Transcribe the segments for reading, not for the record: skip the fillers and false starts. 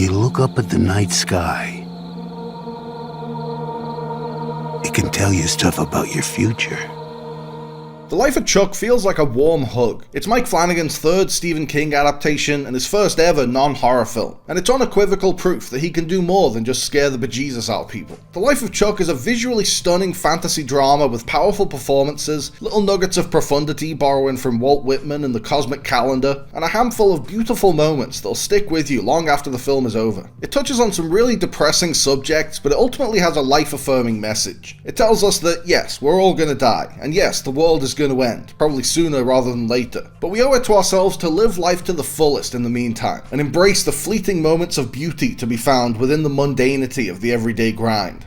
you look up at the night sky, it can tell you stuff about your future. The Life of Chuck feels like a warm hug. It's Mike Flanagan's third Stephen King adaptation and his first ever non-horror film, and it's unequivocal proof that he can do more than just scare the bejesus out of people. The Life of Chuck is a visually stunning fantasy drama with powerful performances, little nuggets of profundity borrowing from Walt Whitman and the Cosmic Calendar, and a handful of beautiful moments that'll stick with you long after the film is over. It touches on some really depressing subjects, but it ultimately has a life-affirming message. It tells us that yes, we're all gonna die, and yes, the world is going to end, probably sooner rather than later. But we owe it to ourselves to live life to the fullest in the meantime, and embrace the fleeting moments of beauty to be found within the mundanity of the everyday grind.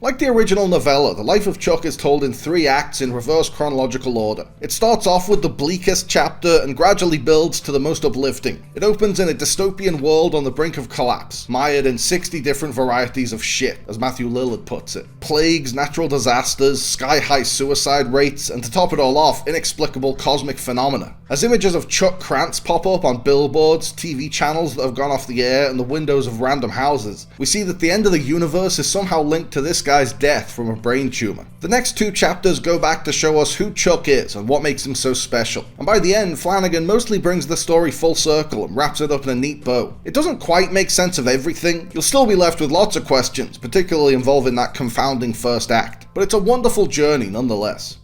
Like the original novella, The Life of Chuck is told in 3 acts in reverse chronological order. It starts off with the bleakest chapter and gradually builds to the most uplifting. It opens in a dystopian world on the brink of collapse, mired in 60 different varieties of shit, as Matthew Lillard puts it. Plagues, natural disasters, sky-high suicide rates, and to top it all off, inexplicable cosmic phenomena. As images of Chuck Krantz pop up on billboards, TV channels that have gone off the air, and the windows of random houses, we see that the end of the universe is somehow linked to this guy's death from a brain tumor. The next 2 chapters go back to show us who Chuck is and what makes him so special. And by the end, Flanagan mostly brings the story full circle and wraps it up in a neat bow. It doesn't quite make sense of everything. You'll still be left with lots of questions, particularly involving that confounding first act. But it's a wonderful journey nonetheless.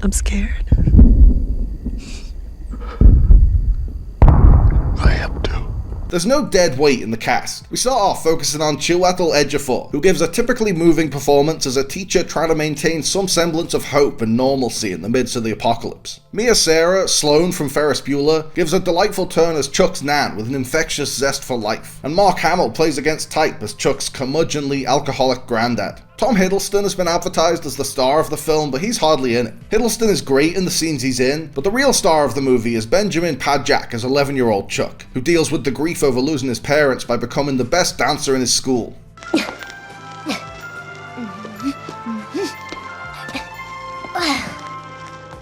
I'm scared. There's no dead weight in the cast. We start off focusing on Chiwetel Ejiofor, who gives a typically moving performance as a teacher trying to maintain some semblance of hope and normalcy in the midst of the apocalypse. Mia Sara, Sloane from Ferris Bueller, gives a delightful turn as Chuck's Nan with an infectious zest for life, and Mark Hamill plays against type as Chuck's curmudgeonly alcoholic granddad. Tom Hiddleston has been advertised as the star of the film, but he's hardly in it. Hiddleston is great in the scenes he's in, but the real star of the movie is Benjamin Padjak as 11-year-old Chuck, who deals with the grief over losing his parents by becoming the best dancer in his school.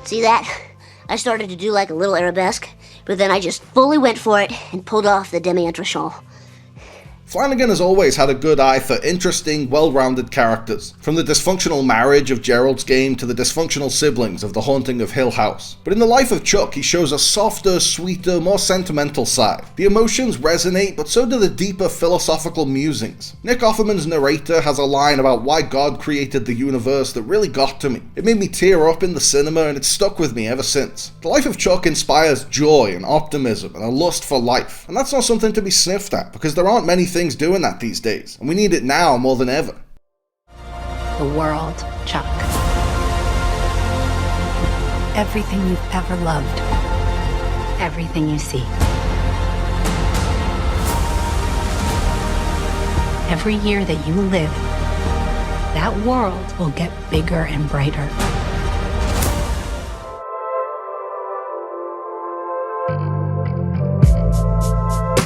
See that? I started to do like a little arabesque, but then I just fully went for it and pulled off the demi-entresol. Flanagan has always had a good eye for interesting, well-rounded characters, from the dysfunctional marriage of Gerald's Game to the dysfunctional siblings of The Haunting of Hill House. But in The Life of Chuck, he shows a softer, sweeter, more sentimental side. The emotions resonate, but so do the deeper philosophical musings. Nick Offerman's narrator has a line about why God created the universe that really got to me. It made me tear up in the cinema, and it's stuck with me ever since. The Life of Chuck inspires joy and optimism and a lust for life, and that's not something to be sniffed at, because there aren't many things doing that these days, and we need it now more than ever. The world, Chuck. Everything you've ever loved. Everything you see. Every year that you live, that world will get bigger and brighter.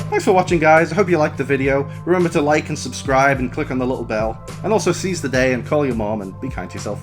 Thanks for watching, guys. I hope you liked the video. Remember to like and subscribe and click on the little bell. And also seize the day and call your mom and be kind to yourself.